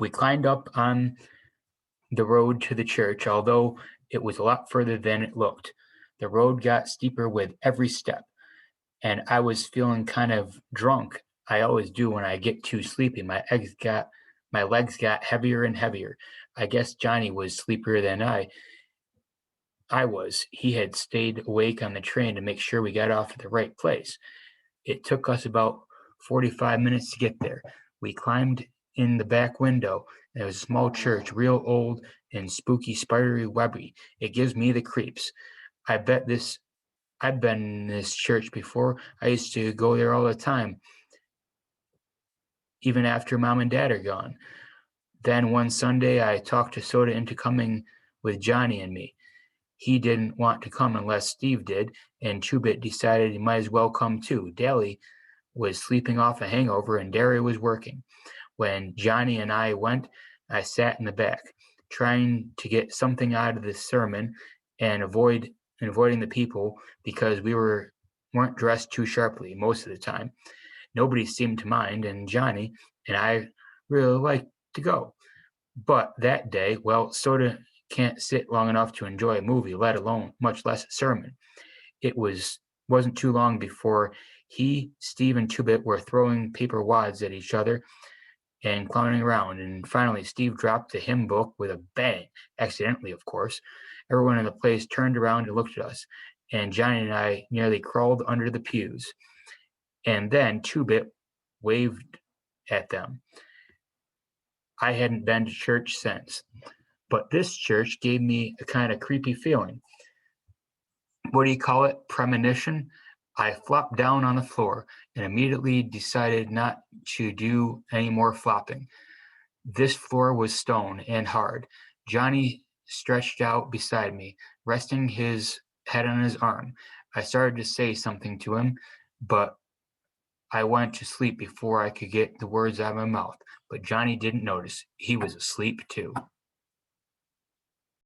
We climbed up on the road to the church, although it was a lot further than it looked. The road got steeper with every step, and I was feeling kind of drunk. I always do when I get too sleepy. My legs got heavier and heavier. I guess Johnny was sleepier than I was. He had stayed awake on the train to make sure we got off at the right place. It took us about 45 minutes to get there. We climbed in the back window. There was a small church, real old and spooky, spidery webby. It gives me the creeps. I bet this I've been in this church before. I used to go there all the time, even after mom and dad are gone. Then one Sunday I talked to Soda into coming with Johnny and me. He didn't want to come unless Steve did, and Chubit decided he might as well come too. Daly was sleeping off a hangover and Derry was working. When Johnny and I went, I sat in the back, trying to get something out of the sermon and avoiding the people because we weren't dressed too sharply most of the time. Nobody seemed to mind, and Johnny and I really liked to go. But that day, well, Soda can't sit long enough to enjoy a movie, let alone much less a sermon. It wasn't too long before he, Steve, and Chubit were throwing paper wads at each other and clowning around. And finally, Steve dropped the hymn book with a bang, accidentally, of course. Everyone in the place turned around and looked at us, and Johnny and I nearly crawled under the pews. And then Chubit waved at them. I hadn't been to church since, but this church gave me a kind of creepy feeling. What do you call it? Premonition? I flopped down on the floor and immediately decided not to do any more flopping. This floor was stone and hard. Johnny stretched out beside me, resting his head on his arm. I started to say something to him, but I went to sleep before I could get the words out of my mouth. But Johnny didn't notice. He was asleep too.